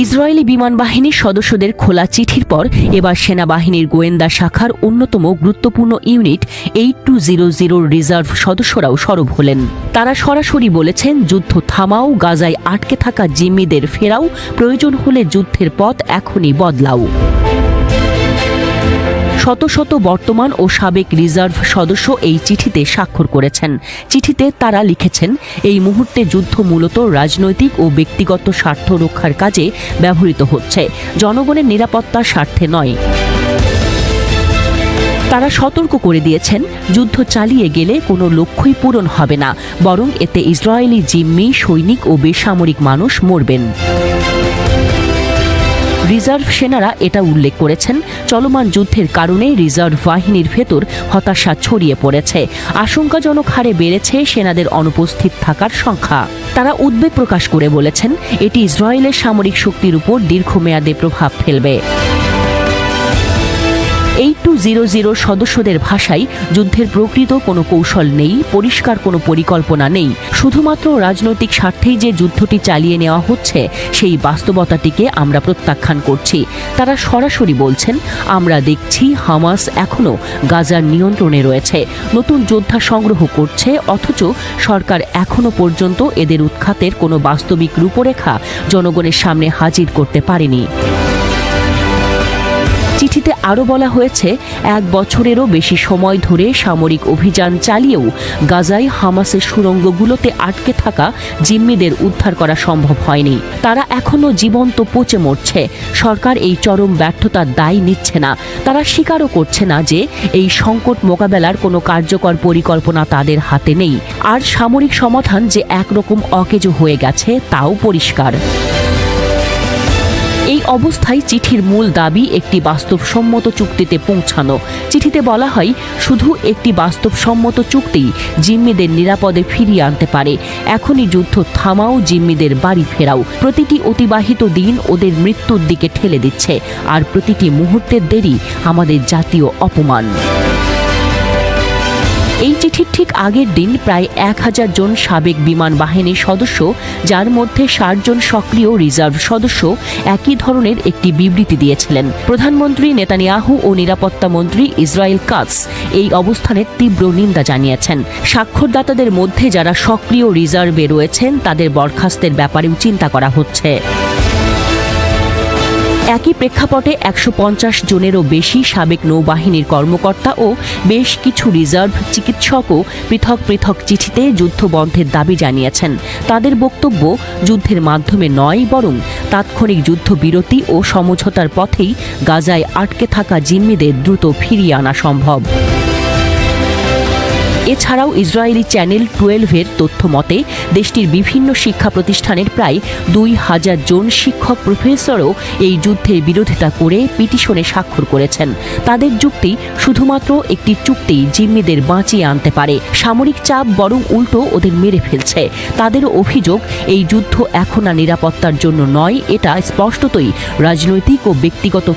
Israeli বিমান বাহিনীর সদস্যদের খোলা চিঠির পর এবার সেনাবাহিনীর গোয়েন্দা শাখার অন্যতম গুরুত্বপূর্ণ ইউনিট 8200 রিজার্ভ সদস্যরাও সরব হলেন। তারা সরাসরি বলেছেন, যুদ্ধ থামাও, গাজায় আটকে থাকা জিম্মিদের ফেরাও, প্রয়োজন হলে যুদ্ধের পথ এখনই বদলাও। শত শত বর্তমান ও সাবেক রিজার্ভ সদস্য এই চিঠিতে স্বাক্ষর করেছেন। চিঠিতে তারা লিখেছেন, এই মুহূর্তে যুদ্ধ মূলত রাজনৈতিক ও ব্যক্তিগত স্বার্থ রক্ষার কাজে ব্যবহৃত হচ্ছে, জনগণের নিরাপত্তার স্বার্থে নয়। তারা সতর্ক করে দিয়েছেন, যুদ্ধ চালিয়ে গেলে কোনো লক্ষ্যই পূরণ হবে না, বরং এতে ইসরায়েলি জিম্মি, সৈনিক ও বেসামরিক মানুষ মরবেন। রিজার্ভ সেনারা এটা উল্লেখ করেছেন, চলমান যুদ্ধের কারণে রিজার্ভ বাহিনীর ভেতর হতাশা ছড়িয়ে পড়েছে, আশঙ্কাজনক হারে বেড়েছে সেনাদের অনুপস্থিত থাকার সংখ্যা। তারা উদ্বেগ প্রকাশ করে বলেছেন, এটি ইসরায়েলের সামরিক শক্তির উপর দীর্ঘমেয়াদে প্রভাব ফেলবে। 8200 সদস্যদের ভাষায়, যুদ্ধের প্রকৃত কোনো কৌশল নেই, পরিষ্কার কোনো পরিকল্পনা নেই, শুধুমাত্র রাজনৈতিক স্বার্থেই যে যুদ্ধটি চালিয়ে নেওয়া হচ্ছে সেই বাস্তবতাটিকে আমরা প্রত্যাখ্যান করছি। তারা সরাসরি বলছেন, আমরা দেখছি হামাস এখনও গাজার নিয়ন্ত্রণে রয়েছে, নতুন যোদ্ধা সংগ্রহ করছে, অথচ সরকার এখনও পর্যন্ত এদের উৎখাতের কোনো বাস্তবিক রূপরেখা জনগণের সামনে হাজির করতে পারেনি। চিঠিতে আরও বলা হয়েছে, 1 বছরেরও বেশি সময় ধরে সামরিক অভিযান চালিয়েও গাজায় হামাসের সুড়ঙ্গগুলোতে আটকে থাকা জিম্মিদের উদ্ধার করা সম্ভব হয়নি। তারা এখনও জীবন্ত পচে মরছে। সরকার এই চরম ব্যর্থতার দায় নিচ্ছে না। তারা স্বীকারও করছে না যে এই সংকট মোকাবেলার কোনো কার্যকর পরিকল্পনা তাদের হাতে নেই, আর সামরিক সমাধান যে একরকম অকেজো হয়ে গেছে তাও পরিষ্কার। এই অবস্থায় চিঠির মূল দাবি একটি বাস্তবসম্মত চুক্তিতে পৌঁছানো। চিঠিতে বলা হয়, শুধু একটি বাস্তবসম্মত চুক্তি জিম্মিদের নিরাপদে ফিরিয়ে আনতে পারে। এখনই যুদ্ধ থামাও, জিম্মিদের বাড়ি ফেরাও। প্রতিটি অতিবাহিত দিন ওদের মৃত্যুর দিকে ঠেলে দিচ্ছে, আর প্রতিটি মুহূর্তের দেরি আমাদের জাতীয় অপমান। এই চিঠির ঠিক আগের দিন প্রায় 1000 জন সাবেক বিমান বাহিনীর সদস্য, যার মধ্যে 60 জন সক্রিয় রিজার্ভ সদস্য, একই ধরনের একটি বিবৃতি দিয়েছিলেন। প্রধানমন্ত্রী নেতানিয়াহু ও নিরাপত্তা মন্ত্রী ইসরায়েল কাটস এই অবস্থানের তীব্র নিন্দা জানিয়েছেন। স্বাক্ষরদাতাদের মধ্যে যারা সক্রিয় রিজার্ভে রয়েছেন তাদের বরখাস্তের ব্যাপারেও চিন্তা করা হচ্ছে। একই প্রেক্ষাপটে 150 জনেরও বেশি সাবেক নৌবাহিনীর কর্মকর্তা ও বেশ কিছু রিজার্ভ চিকিৎসকও পৃথক পৃথক চিঠিতে যুদ্ধবন্ধের দাবি জানিয়েছেন। তাদের বক্তব্য, যুদ্ধের মাধ্যমে নয়, বরং তাৎক্ষণিক যুদ্ধবিরতি ও সমঝোতার পথেই গাজায় আটকে থাকা জিম্মিদের দ্রুত ফিরিয়ে আনা সম্ভব। এছাড়াও ইসরায়েলি চ্যানেল 12-এর তথ্য মতে, দেশটির বিভিন্ন শিক্ষা প্রতিষ্ঠানের প্রায় 2000 জন শিক্ষক প্রফেসরও এই যুদ্ধের বিরোধিতা করে পিটিশনে স্বাক্ষর করেছেন। তাদের যুক্তি, শুধুমাত্র একটি চুক্তি জিম্মিদের বাঁচিয়ে আনতে পারে, সামরিক চাপ বরং উল্টো ওদের মেরে ফেলছে। তাদের অভিযোগ, এই যুদ্ধ এখন আর নিরাপত্তার জন্য নয়, এটা স্পষ্টতই রাজনৈতিক ও ব্যক্তিগত